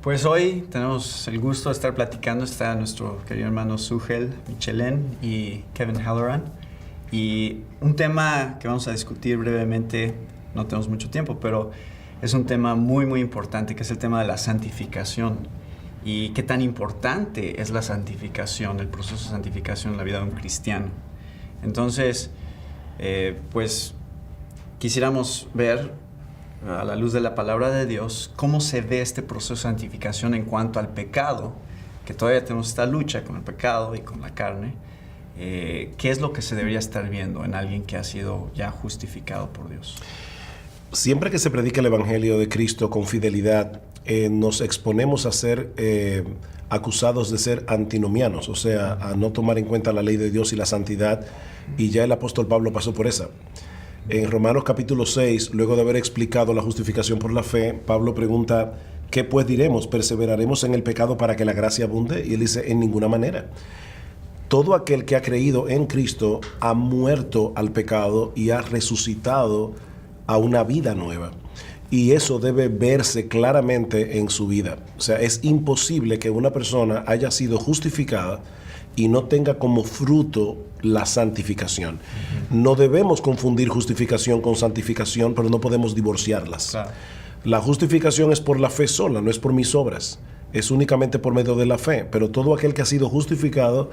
Pues hoy tenemos el gusto de estar platicando. Está nuestro querido hermano Sugel Michelén y Kevin Halloran. Y un tema que vamos a discutir brevemente, no tenemos mucho tiempo, pero es un tema muy, muy importante, que es el tema de la santificación. Y qué tan importante es la santificación, el proceso de santificación en la vida de un cristiano. Entonces, pues quisiéramos ver, a la luz de la palabra de Dios, cómo se ve este proceso de santificación en cuanto al pecado, que todavía tenemos esta lucha con el pecado y con la carne. ¿Qué es lo que se debería estar viendo en alguien que ha sido ya justificado por Dios? Siempre que se predica el Evangelio de Cristo con fidelidad, nos exponemos a ser acusados de ser antinomianos, o sea, a no tomar en cuenta la ley de Dios y la santidad, y ya el apóstol Pablo pasó por esa. En Romanos capítulo 6, luego de haber explicado la justificación por la fe, Pablo pregunta, ¿qué pues diremos? ¿Perseveraremos en el pecado para que la gracia abunde? Y él dice, en ninguna manera. Todo aquel que ha creído en Cristo ha muerto al pecado y ha resucitado a una vida nueva. Y eso debe verse claramente en su vida. O sea, es imposible que una persona haya sido justificada y no tenga como fruto la santificación. No debemos confundir justificación con santificación, pero no podemos divorciarlas. Claro. La justificación es por la fe sola, no es por mis obras. Es únicamente por medio de la fe. Pero todo aquel que ha sido justificado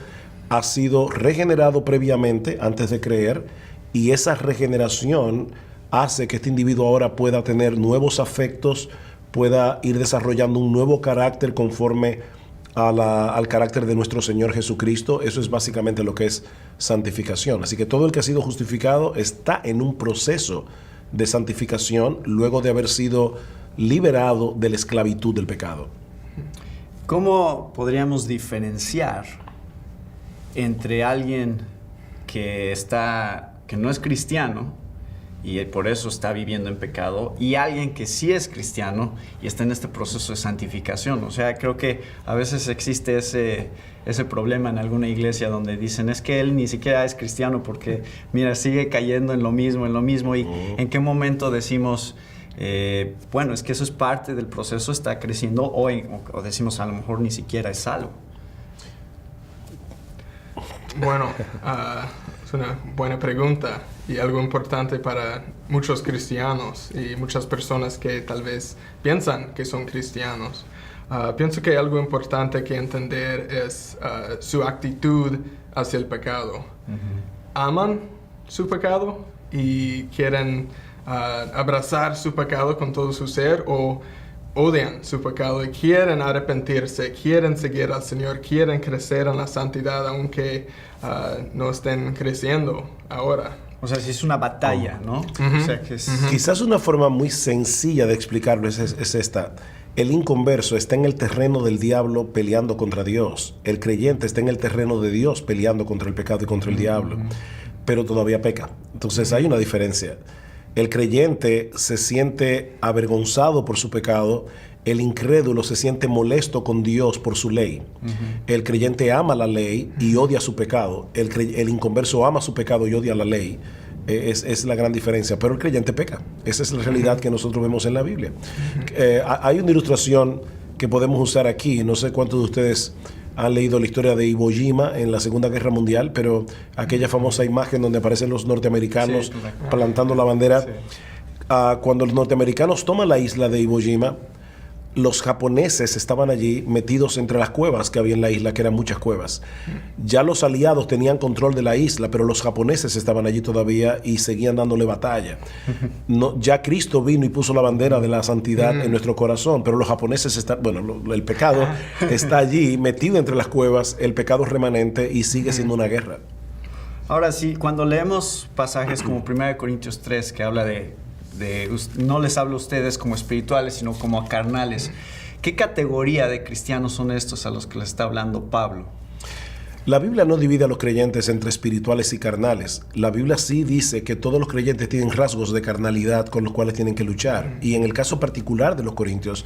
ha sido regenerado previamente, antes de creer, y esa regeneración hace que este individuo ahora pueda tener nuevos afectos, pueda ir desarrollando un nuevo carácter conforme al carácter de nuestro Señor Jesucristo. Eso es básicamente lo que es santificación. Así que todo el que ha sido justificado está en un proceso de santificación luego de haber sido liberado de la esclavitud del pecado. ¿Cómo podríamos diferenciar entre alguien que no es cristiano y por eso está viviendo en pecado, y alguien que sí es cristiano y está en este proceso de santificación? O sea, creo que a veces existe ese problema en alguna iglesia donde dicen, es que él ni siquiera es cristiano porque, mira, sigue cayendo en lo mismo, y ¿en qué momento decimos, bueno, es que eso es parte del proceso, está creciendo, o decimos, a lo mejor ni siquiera es salvo? Bueno, es una buena pregunta y algo importante para muchos cristianos y muchas personas que tal vez piensan que son cristianos. Pienso que algo importante que entender es su actitud hacia el pecado. ¿Aman su pecado y quieren abrazar su pecado con todo su ser, o odian su pecado y quieren arrepentirse, quieren seguir al Señor, quieren crecer en la santidad aunque no estén creciendo ahora? O sea, si es una batalla, ¿no? O sea, que es... Quizás una forma muy sencilla de explicarlo es esta. El inconverso está en el terreno del diablo peleando contra Dios. El creyente está en el terreno de Dios peleando contra el pecado y contra el diablo. Pero todavía peca. Entonces hay una diferencia. El creyente se siente avergonzado por su pecado. El incrédulo se siente molesto con Dios por su ley. El creyente ama la ley y odia su pecado. El inconverso ama su pecado y odia la ley. Es la gran diferencia. Pero el creyente peca. Esa es la realidad que nosotros vemos en la Biblia. Hay una ilustración que podemos usar aquí. No sé cuántos de ustedes han leído la historia de Iwo Jima en la Segunda Guerra Mundial, pero aquella famosa imagen donde aparecen los norteamericanos plantando la bandera. Sí. Cuando los norteamericanos toman la isla de Iwo Jima, los japoneses estaban allí metidos entre las cuevas que había en la isla, que eran muchas cuevas. Ya los aliados tenían control de la isla, pero los japoneses estaban allí todavía y seguían dándole batalla. Ya Cristo vino y puso la bandera de la santidad en nuestro corazón, pero los japoneses están, el pecado está allí metido entre las cuevas, el pecado es remanente y sigue siendo una guerra. Ahora sí, cuando leemos pasajes como 1 Corintios 3, que habla de no les hablo a ustedes como espirituales, sino como a carnales, ¿qué categoría de cristianos son estos a los que les está hablando Pablo? La Biblia no divide a los creyentes entre espirituales y carnales. La Biblia sí dice que todos los creyentes tienen rasgos de carnalidad con los cuales tienen que luchar. Y en el caso particular de los corintios,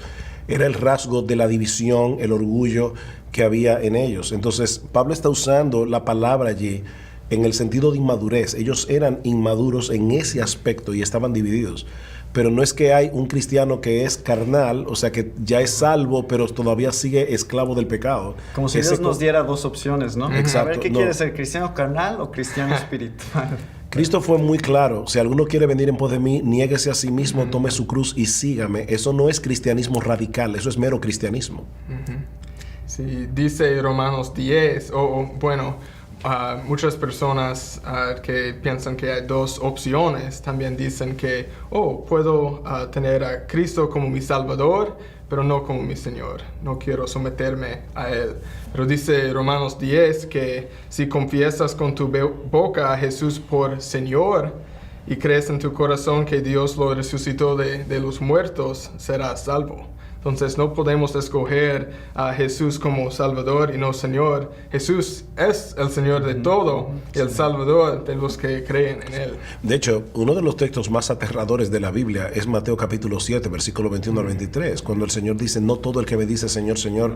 era el rasgo de la división, el orgullo que había en ellos. Entonces, Pablo está usando la palabra allí en el sentido de inmadurez. Ellos eran inmaduros en ese aspecto y estaban divididos. pero no es que hay un cristiano que es carnal, o sea, que ya es salvo, pero todavía sigue esclavo del pecado. Como si Dios nos diera dos opciones, ¿no? Exacto. A ver, ¿qué quieres ser, cristiano carnal o cristiano espiritual? Cristo fue muy claro: si alguno quiere venir en pos de mí, niéguese a sí mismo, tome su cruz y sígame. Eso no es cristianismo radical, eso es mero cristianismo. Sí, dice Romanos 10, muchas personas que piensan que hay dos opciones también dicen que, puedo tener a Cristo como mi Salvador, pero no como mi Señor. No quiero someterme a Él. Pero dice Romanos 10 que si confiesas con tu boca a Jesús por Señor y crees en tu corazón que Dios lo resucitó de los muertos, serás salvo. Entonces no podemos escoger a Jesús como Salvador y no Señor. Jesús es el Señor de todo y el Salvador de los que creen en Él. De hecho, uno de los textos más aterradores de la Biblia es Mateo capítulo 7, versículo 21 al 23, cuando el Señor dice: no todo el que me dice Señor, Señor,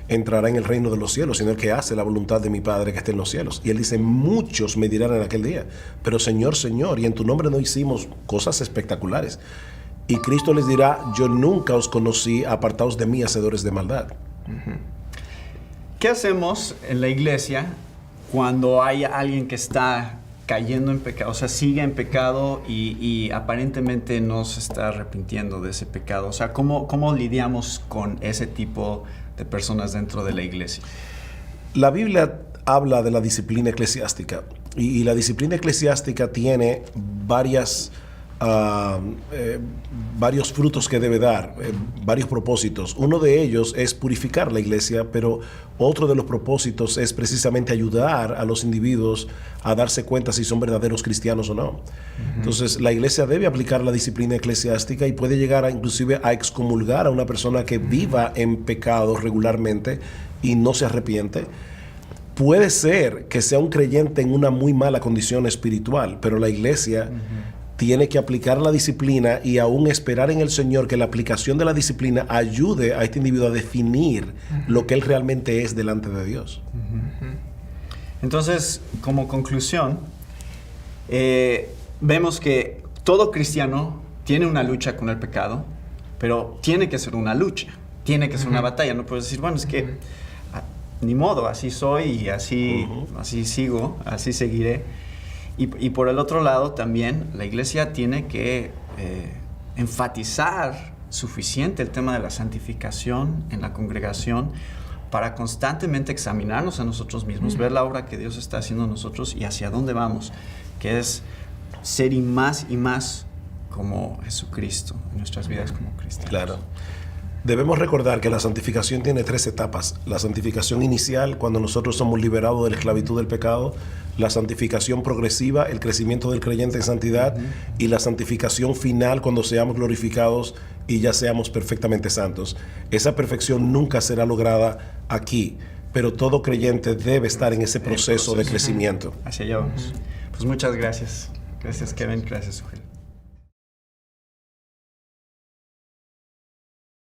entrará en el reino de los cielos, sino el que hace la voluntad de mi Padre que está en los cielos. Y Él dice: muchos me dirán en aquel día, pero Señor, Señor, y en tu nombre no hicimos cosas espectaculares. Y Cristo les dirá: yo nunca os conocí, apartaos de mí, hacedores de maldad. ¿Qué hacemos en la iglesia cuando hay alguien que está cayendo en pecado, o sea, sigue en pecado y aparentemente no se está arrepintiendo de ese pecado? O sea, ¿cómo lidiamos con ese tipo de personas dentro de la iglesia? La Biblia habla de la disciplina eclesiástica, y la disciplina eclesiástica tiene varios frutos que debe dar, varios propósitos. Uno de ellos es purificar la iglesia, pero otro de los propósitos es precisamente ayudar a los individuos a darse cuenta si son verdaderos cristianos o no. Entonces, la iglesia debe aplicar la disciplina eclesiástica y puede llegar inclusive a excomulgar a una persona que viva en pecado regularmente y no se arrepiente. Puede ser que sea un creyente en una muy mala condición espiritual, pero la iglesia tiene que aplicar la disciplina y aún esperar en el Señor que la aplicación de la disciplina ayude a este individuo a definir lo que él realmente es delante de Dios. Entonces, como conclusión, vemos que todo cristiano tiene una lucha con el pecado, pero tiene que ser una lucha, tiene que ser una batalla. No puedes decir, bueno, es que ni modo, así soy y así sigo, así seguiré. Y por el otro lado también la iglesia tiene que enfatizar suficiente el tema de la santificación en la congregación para constantemente examinarnos a nosotros mismos, ver la obra que Dios está haciendo en nosotros y hacia dónde vamos, que es ser y más como Jesucristo en nuestras vidas como cristianos. Claro. Debemos recordar que la santificación tiene 3 etapas. La santificación inicial, cuando nosotros somos liberados de la esclavitud del pecado; la santificación progresiva, el crecimiento del creyente en santidad; y la santificación final, cuando seamos glorificados y ya seamos perfectamente santos. Esa perfección nunca será lograda aquí, pero todo creyente debe estar en ese proceso de crecimiento. Hacia allá vamos. Pues muchas gracias. Gracias, Kevin. Gracias, Ugel.